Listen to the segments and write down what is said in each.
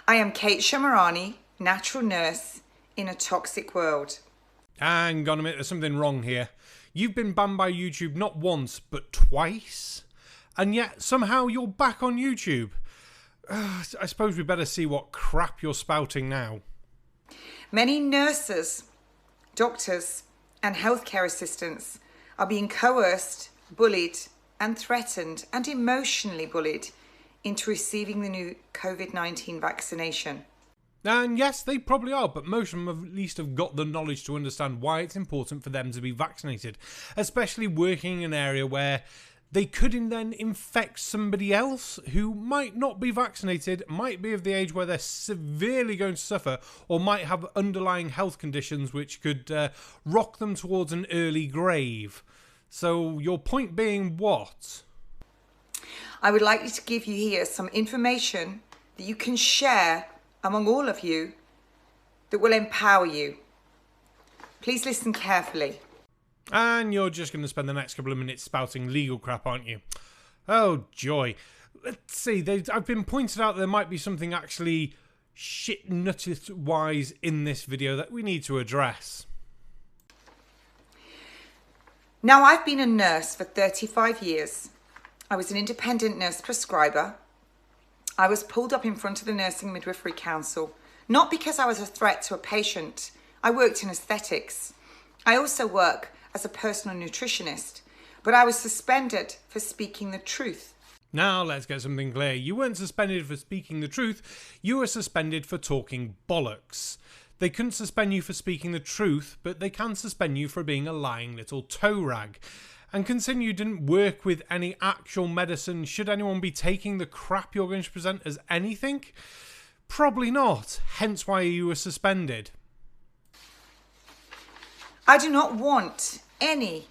I am Kate Sheminari, natural nurse in a toxic world. Hang on a minute, there's something wrong here. You've been banned by YouTube not once, but twice? And yet, somehow you're back on YouTube. I suppose we better see what crap you're spouting now. Many nurses, doctors, and healthcare assistants are being coerced, bullied, and threatened, and emotionally bullied into receiving the new COVID-19 vaccination. And yes, they probably are, but most of them at least have got the knowledge to understand why it's important for them to be vaccinated, especially working in an area where they could then infect somebody else who might not be vaccinated, might be of the age where they're severely going to suffer, or might have underlying health conditions which could rock them towards an early grave. So your point being what? I would like to give you here some information that you can share among all of you that will empower you. Please listen carefully. And you're just going to spend the next couple of minutes spouting legal crap, aren't you? Oh, joy. Let's see, I've been pointed out there might be something actually shit-nutted-wise in this video that we need to address. Now, I've been a nurse for 35 years. I was an independent nurse prescriber. I was pulled up in front of the Nursing Midwifery Council, not because I was a threat to a patient. I worked in aesthetics. I also work as a personal nutritionist, but I was suspended for speaking the truth. Now let's get something clear. You weren't suspended for speaking the truth, you were suspended for talking bollocks. They couldn't suspend you for speaking the truth, but they can suspend you for being a lying little toe rag. And considering you didn't work with any actual medicine, should anyone be taking the crap you're going to present as anything? Probably not, hence why you were suspended. I do not want any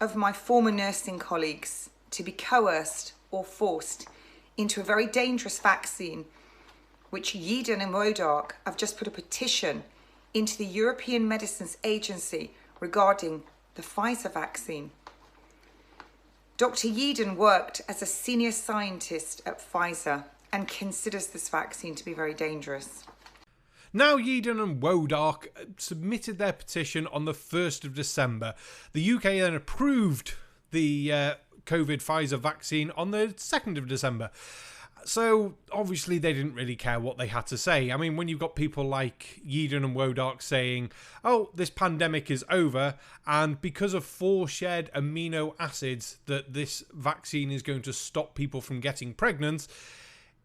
of my former nursing colleagues to be coerced or forced into a very dangerous vaccine, which Yeadon and Wodark have just put a petition into the European Medicines Agency regarding the Pfizer vaccine. Dr. Yeadon worked as a senior scientist at Pfizer and considers this vaccine to be very dangerous. Now Yeadon and Wodark submitted their petition on the 1st of December. The UK then approved the COVID Pfizer vaccine on the 2nd of December. So obviously they didn't really care what they had to say. I mean, when you've got people like Yeadon and Wodark saying, oh, this pandemic is over, and because of 4 shared amino acids that this vaccine is going to stop people from getting pregnant,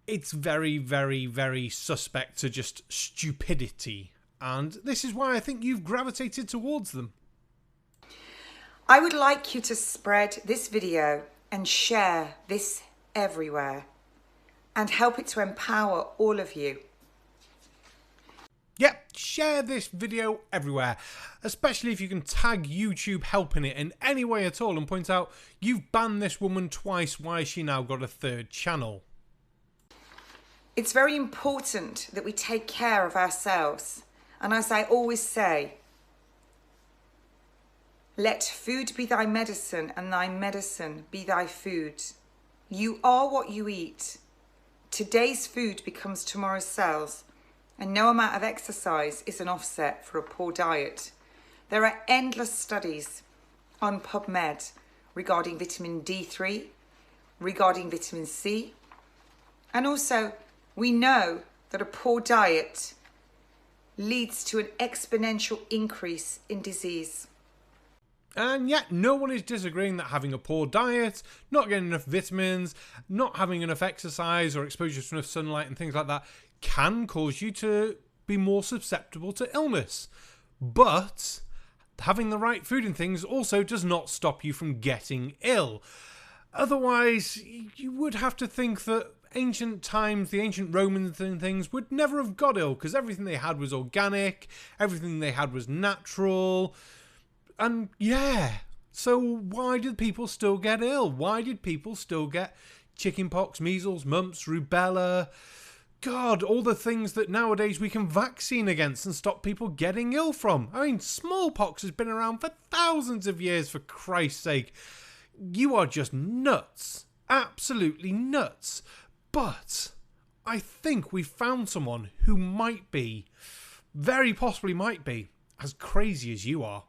it's very, very, very suspect to just stupidity. And this is why I think you've gravitated towards them. I would like you to spread this video and share this everywhere and help it to empower all of you. Yep, share this video everywhere, especially if you can tag YouTube helping it in any way at all and point out, you've banned this woman twice, why has she now got a 3rd channel? It's very important that we take care of ourselves. And as I always say, let food be thy medicine and thy medicine be thy food. You are what you eat. Today's food becomes tomorrow's cells, and no amount of exercise is an offset for a poor diet. There are endless studies on PubMed regarding vitamin D3, regarding vitamin C, and also we know that a poor diet leads to an exponential increase in disease. And yet no one is disagreeing that having a poor diet, not getting enough vitamins, not having enough exercise or exposure to enough sunlight and things like that can cause you to be more susceptible to illness. But having the right food and things also does not stop you from getting ill. Otherwise, you would have to think that ancient times, the ancient Romans and things would never have got ill because everything they had was organic, everything they had was natural. And yeah, so why did people still get ill? Why did people still get chickenpox, measles, mumps, rubella? God, all the things that nowadays we can vaccine against and stop people getting ill from. I mean, smallpox has been around for thousands of years, for Christ's sake. You are just nuts. Absolutely nuts. But I think we found someone who might be, very possibly might be, as crazy as you are.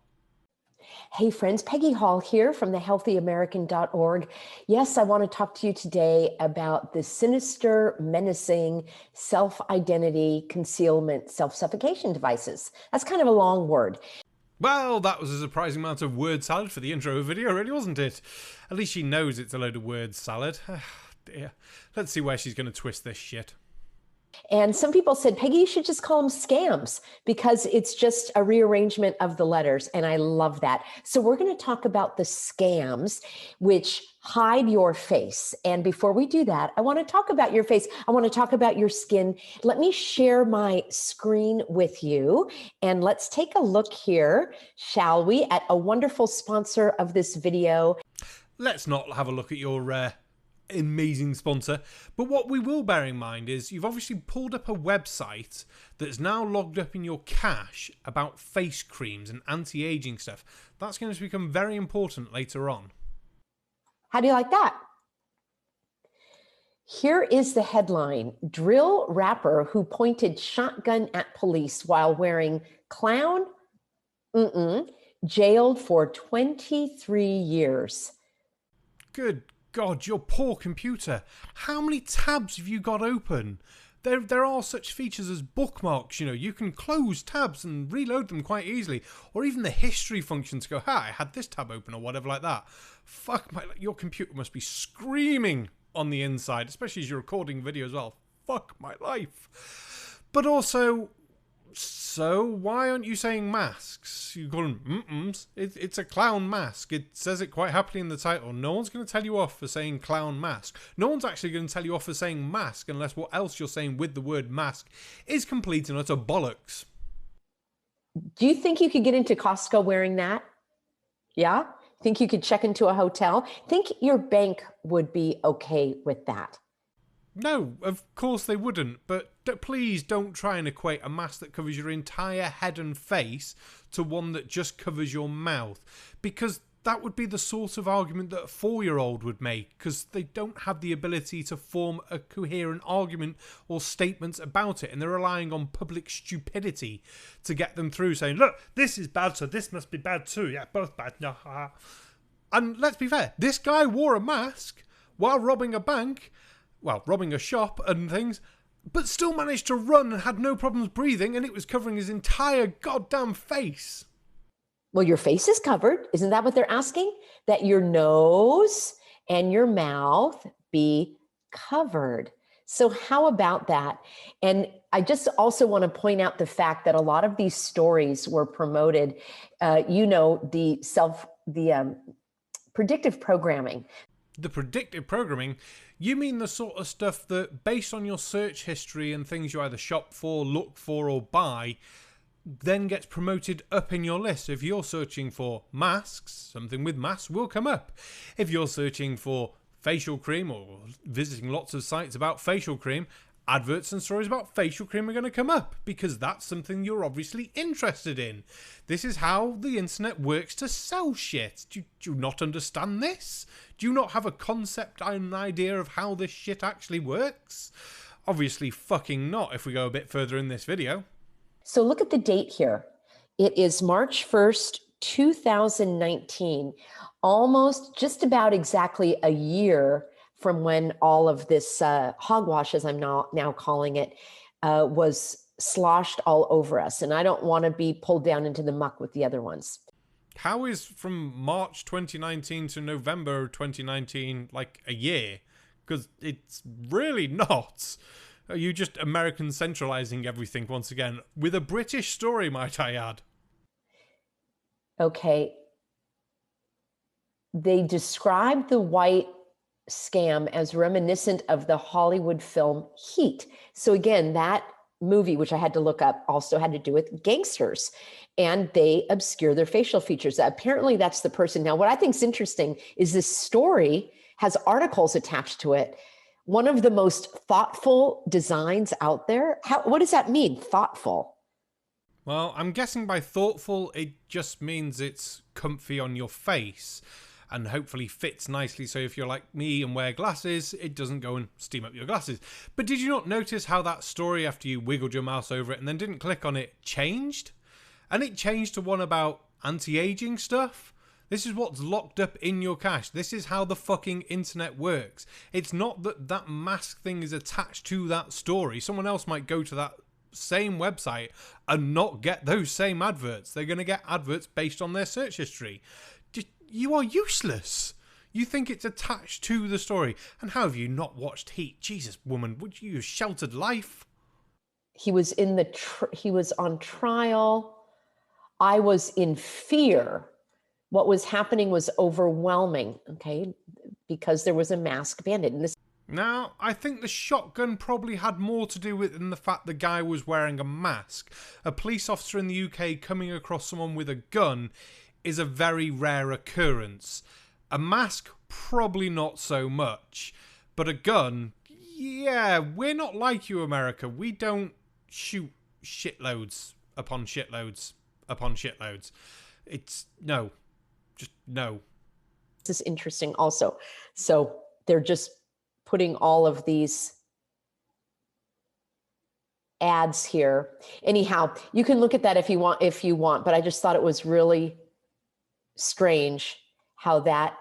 Hey friends, Peggy Hall here from thehealthyamerican.org. Yes, I want to talk to you today about the sinister, menacing self-identity concealment self-suffocation devices. That's kind of a long word. Well, that was a surprising amount of word salad for the intro video, really, wasn't it? At least she knows it's a load of word salad. Dear. Let's see where she's going to twist this shit. And some people said, Peggy, you should just call them scams because it's just a rearrangement of the letters. And I love that. So we're going to talk about the scams which hide your face. And before we do that, I want to talk about your face. I want to talk about your skin. Let me share my screen with you. And let's take a look here, shall we, at a wonderful sponsor of this video. Let's not have a look at your amazing sponsor, but what we will bear in mind is you've obviously pulled up a website that's now logged up in your cache about face creams and anti-aging stuff. That's going to become very important later on. How do you like that? Here is the headline: drill rapper who pointed shotgun at police while wearing clown, jailed for 23 years. Good God, your poor computer. How many tabs have you got open? There are such features as bookmarks, you know. You can close tabs and reload them quite easily. Or even the history function to go, I had this tab open or whatever like that. Fuck, your computer must be screaming on the inside, especially as you're recording video as well. Fuck my life. But also, so why aren't you saying masks? You call them It's a clown mask. It says it quite happily in the title. No one's going to tell you off for saying clown mask. No one's actually going to tell you off for saying mask unless what else you're saying with the word mask is complete and utter bollocks. Do you think you could get into Costco wearing that? Yeah? Think you could check into a hotel? Think your bank would be okay with that? No, of course they wouldn't, but please don't try and equate a mask that covers your entire head and face to one that just covers your mouth, because that would be the sort of argument that a 4-year-old would make, because they don't have the ability to form a coherent argument or statements about it, and they're relying on public stupidity to get them through, saying, look, this is bad, so this must be bad too. Yeah, both bad. And let's be fair, this guy wore a mask while robbing a bank, well, robbing a shop and things, but still managed to run and had no problems breathing, and it was covering his entire goddamn face. Well, your face is covered. Isn't that what they're asking? That your nose and your mouth be covered. So how about that? And I just also want to point out the fact that a lot of these stories were promoted, the predictive programming. The predictive programming, you mean the sort of stuff that, based on your search history and things you either shop for, look for, or buy, then gets promoted up in your list. If you're searching for masks, something with masks will come up. If you're searching for facial cream or visiting lots of sites about facial cream, adverts and stories about facial cream are going to come up because that's something you're obviously interested in. This is how the internet works to sell shit. Do you not understand this? Do you not have a concept and an idea of how this shit actually works? Obviously fucking not if we go a bit further in this video. So look at the date here. It is March 1st, 2019, almost just about exactly a year from when all of this hogwash, as I'm now calling it, was sloshed all over us. And I don't want to be pulled down into the muck with the other ones. How is from March 2019 to November 2019 like a year? Because it's really not. Are you just American centralizing everything once again? With a British story, might I add. Okay. They described the white scam as reminiscent of the Hollywood film Heat. So again, that movie, which I had to look up, also had to do with gangsters, and they obscure their facial features. Apparently that's the person. Now, what I think is interesting is this story has articles attached to it. One of the most thoughtful designs out there. What does that mean, thoughtful? Well, I'm guessing by thoughtful, it just means it's comfy on your face. and hopefully fits nicely, so if you're like me and wear glasses, it doesn't go and steam up your glasses. But did you not notice how that story, after you wiggled your mouse over it and then didn't click on it, changed? And it changed to one about anti-aging stuff. This is what's locked up in your cache. This is how the fucking internet works. It's not that that mask thing is attached to that story. Someone else might go to that same website and not get those same adverts. They're going to get adverts based on their search history. Just, you are useless. You think it's attached to the story. And how have you not watched Heat? Jesus, woman, would you use Sheltered Life? He was in he was on trial. I was in fear. What was happening was overwhelming, okay, because there was a mask bandit. And Now, I think the shotgun probably had more to do with it than the fact the guy was wearing a mask. A police officer in the UK coming across someone with a gun is a very rare occurrence. A mask, probably not so much. But a gun, yeah, we're not like you, America. We don't shoot shitloads upon shitloads upon shitloads. It's no. Just no. This is interesting also. So they're just putting all of these ads here. Anyhow, you can look at that if you want, but I just thought it was really strange how that,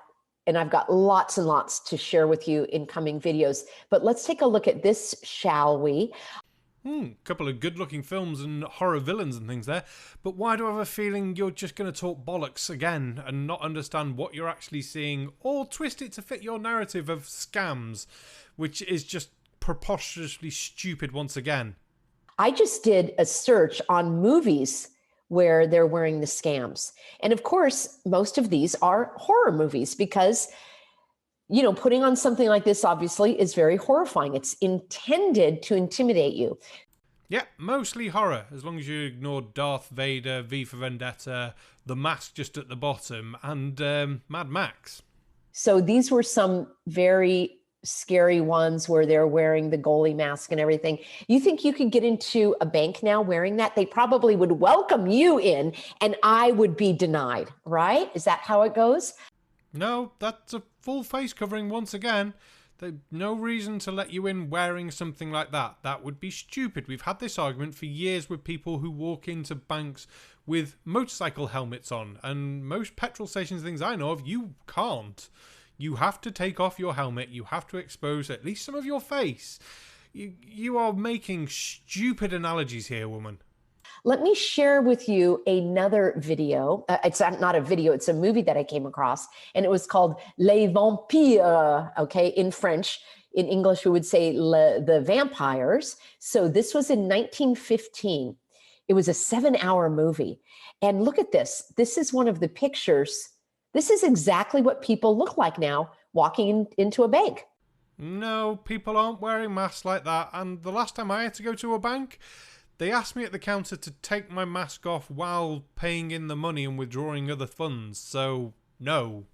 and I've got lots and lots to share with you in coming videos, but let's take a look at this, shall we? Couple of good-looking films and horror villains and things there, but why do I have a feeling you're just going to talk bollocks again and not understand what you're actually seeing, or twist it to fit your narrative of scams, which is just preposterously stupid once again? I just did a search on movies where they're wearing the scams. And of course, most of these are horror movies because, you know, putting on something like this obviously is very horrifying. It's intended to intimidate you. Yeah, mostly horror, as long as you ignore Darth Vader, V for Vendetta, The Mask just at the bottom, and Mad Max. So these were some very scary ones where they're wearing the goalie mask and everything. You think you could get into a bank now wearing that? They probably would welcome you in and I would be denied, right? Is that how it goes? No, that's a full face covering once again. There's no reason to let you in wearing something like that. That would be stupid. We've had this argument for years with people who walk into banks with motorcycle helmets on, and most petrol stations, things I know of, you can't. You have to take off your helmet. You have to expose at least some of your face. You are making stupid analogies here, woman. Let me share with you another video. It's not a video, it's a movie that I came across, and it was called Les Vampires, okay, in French. In English, we would say the vampires. So this was in 1915. It was a 7-hour movie. And look at this. This is one of the pictures. This is exactly what people look like now walking into a bank. No, people aren't wearing masks like that. And the last time I had to go to a bank, they asked me at the counter to take my mask off while paying in the money and withdrawing other funds. So, no.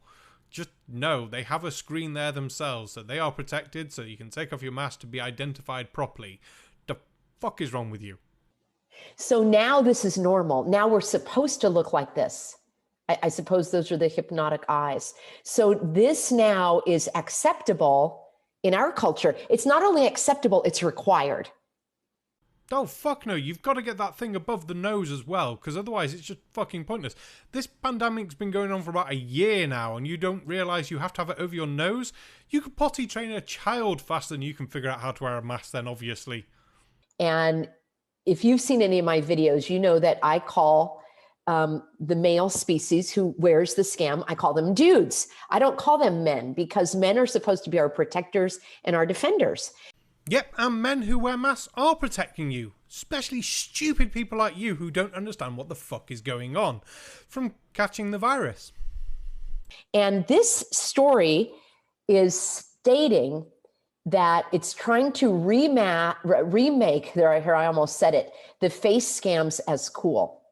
Just no. They have a screen there themselves, so they are protected, so you can take off your mask to be identified properly. The fuck is wrong with you? So now this is normal. Now we're supposed to look like this. I suppose those are the hypnotic eyes. So this now is acceptable in our culture. It's not only acceptable, it's required. Oh, fuck no. You've got to get that thing above the nose as well, because otherwise it's just fucking pointless. This pandemic's been going on for about a year now, and you don't realise you have to have it over your nose? You could potty train a child faster than you can figure out how to wear a mask then, obviously. And if you've seen any of my videos, you know that I call the male species who wears the scam, I call them dudes. I don't call them men, because men are supposed to be our protectors and our defenders. Yep, and men who wear masks are protecting you. Especially stupid people like you who don't understand what the fuck is going on from catching the virus. And this story is stating that it's trying to remake, here I almost said it, the face scams as cool.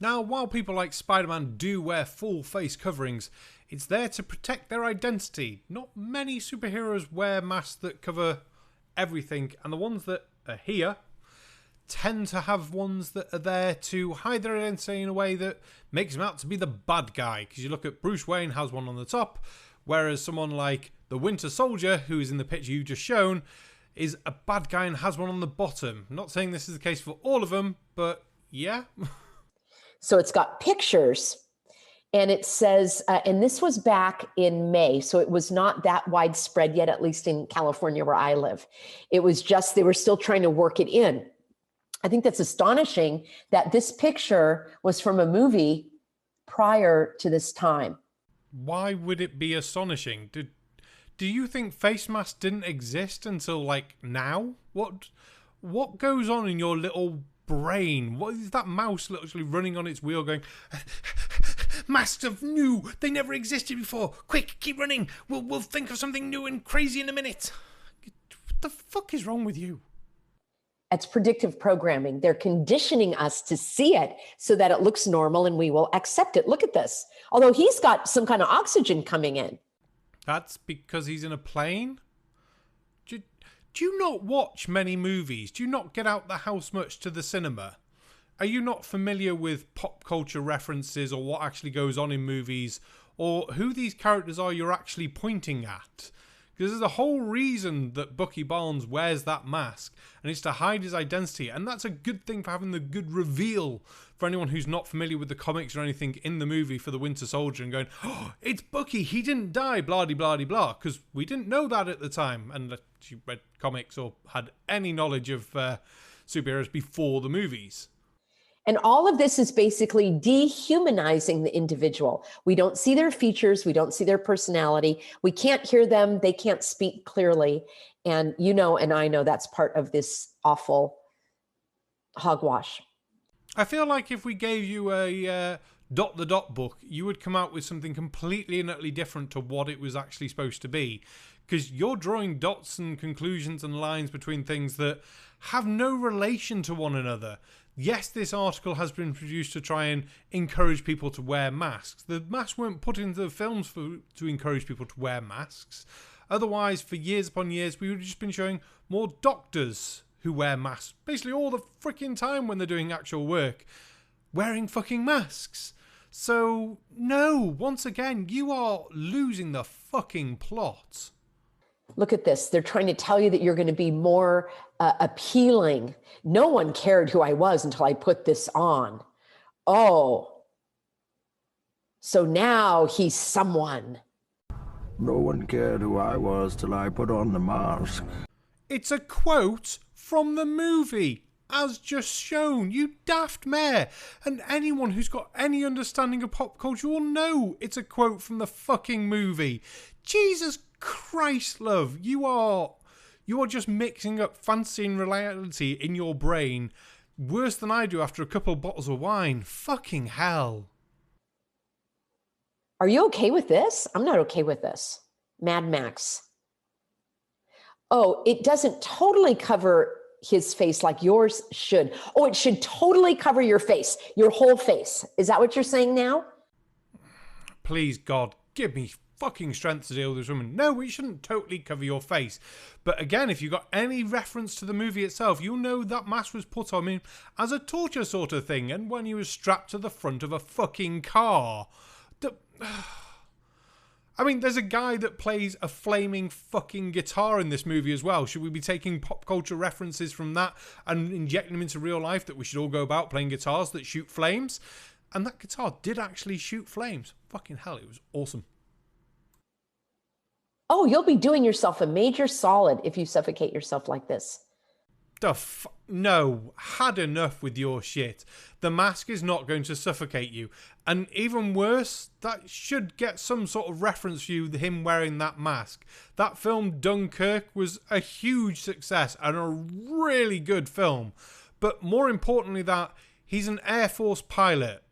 Now, while people like Spider-Man do wear full face coverings, it's there to protect their identity. Not many superheroes wear masks that cover everything, and the ones that are here, tend to have ones that are there to hide their identity in a way that makes them out to be the bad guy. Because you look at Bruce Wayne has one on the top, whereas someone like the Winter Soldier, who is in the picture you just shown, is a bad guy and has one on the bottom. I'm not saying this is the case for all of them, but yeah. So it's got pictures, and it says, and this was back in May, so it was not that widespread yet, at least in California where I live. It was just, they were still trying to work it in. I think that's astonishing that this picture was from a movie prior to this time. Why would it be astonishing? Do you think face masks didn't exist until like now? What goes on in your little brain? What is that mouse literally running on its wheel going, masks of new, they never existed before. Quick, keep running. We'll think of something new and crazy in a minute. What the fuck is wrong with you? It's predictive programming. They're conditioning us to see it so that it looks normal and we will accept it. Look at this. Although he's got some kind of oxygen coming in. That's because he's in a plane? Do you not watch many movies? Do you not get out the house much to the cinema? Are you not familiar with pop culture references or what actually goes on in movies or who these characters are you're actually pointing at? Because there's a whole reason that Bucky Barnes wears that mask, and it's to hide his identity, and that's a good thing for having the good reveal for anyone who's not familiar with the comics or anything in the movie for the Winter Soldier and going, oh, it's Bucky, he didn't die, blah-de-blah-de-blah, because we didn't know that at the time, unless you read comics or had any knowledge of superheroes before the movies. And all of this is basically dehumanizing the individual. We don't see their features. We don't see their personality. We can't hear them. They can't speak clearly. And you know, and I know that's part of this awful hogwash. I feel like if we gave you a dot the dot book, you would come out with something completely and utterly different to what it was actually supposed to be. Because you're drawing dots and conclusions and lines between things that have no relation to one another. Yes, this article has been produced to try and encourage people to wear masks. The masks weren't put into the films to encourage people to wear masks. Otherwise, for years upon years, we would have just been showing more doctors who wear masks. Basically all the freaking time when they're doing actual work, wearing fucking masks. So, no, once again, you are losing the fucking plot. Look at this. They're trying to tell you that you're going to be more appealing. No one cared who I was until I put this on. Oh, so now he's someone. No one cared who I was till I put on the mask. It's a quote from the movie, as just shown, you daft mare. And anyone who's got any understanding of pop culture will know it's a quote from the fucking movie. Jesus Christ, love, you are just mixing up fantasy and reality in your brain worse than I do after a couple of bottles of wine. Fucking hell. Are you okay with this? I'm not okay with this. Mad Max. Oh, it doesn't totally cover his face like yours should. Oh, it should totally cover your face, your whole face. Is that what you're saying now? Please, God, give me fucking strength to deal with this woman. No, it shouldn't totally cover your face. But again, if you got any reference to the movie itself, you'll know that mask was put on him as a torture sort of thing, and when he was strapped to the front of a fucking car. I mean, there's a guy that plays a flaming fucking guitar in this movie as well. Should we be taking pop culture references from that and injecting them into real life, that we should all go about playing guitars that shoot flames? And that guitar did actually shoot flames. Fucking hell, it was awesome. Oh, you'll be doing yourself a major solid if you suffocate yourself like this. No, had enough with your shit. The mask is not going to suffocate you. And even worse, that should get some sort of reference for you, him wearing that mask. That film, Dunkirk, was a huge success and a really good film. But more importantly that, he's an Air Force pilot.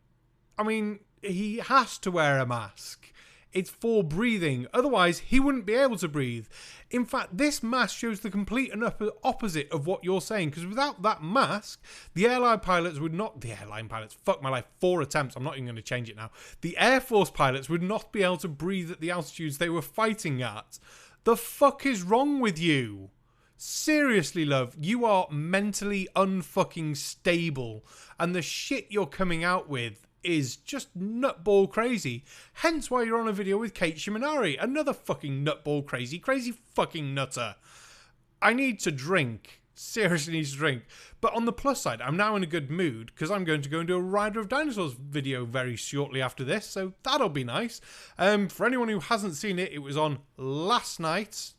I mean, he has to wear a mask. It's for breathing. Otherwise, he wouldn't be able to breathe. In fact, this mask shows the complete and utter opposite of what you're saying. Because without that mask, the airline pilots would not... The airline pilots, fuck my life, 4 attempts. I'm not even going to change it now. The Air Force pilots would not be able to breathe at the altitudes they were fighting at. The fuck is wrong with you? Seriously, love, you are mentally unfucking stable, and the shit you're coming out with is just nutball crazy. Hence why you're on a video with Kate Sheminari, another fucking nutball crazy fucking nutter. I need to drink. Seriously need to drink. But on the plus side, I'm now in a good mood because I'm going to go and do a Rider of Dinosaurs video very shortly after this, so that'll be nice. For anyone who hasn't seen it, it was on last night.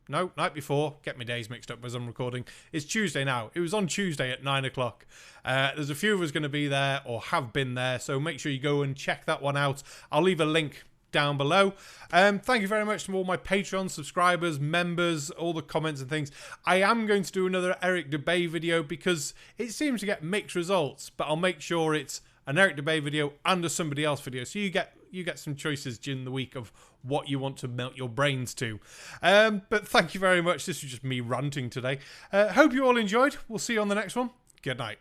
No, night before. Get my days mixed up as I'm recording. It's Tuesday now. It was on Tuesday at 9 o'clock. There's a few of us going to be there or have been there, so make sure you go and check that one out. I'll leave a link down below. Thank you very much to all my Patreon subscribers, members, all the comments and things. I am going to do another Eric Dubay video because it seems to get mixed results, but I'll make sure it's an Eric Dubay video and a somebody else video, so you get some choices during the week of what you want to melt your brains to. But thank you very much. This was just me ranting today. Hope you all enjoyed. We'll see you on the next one. Good night.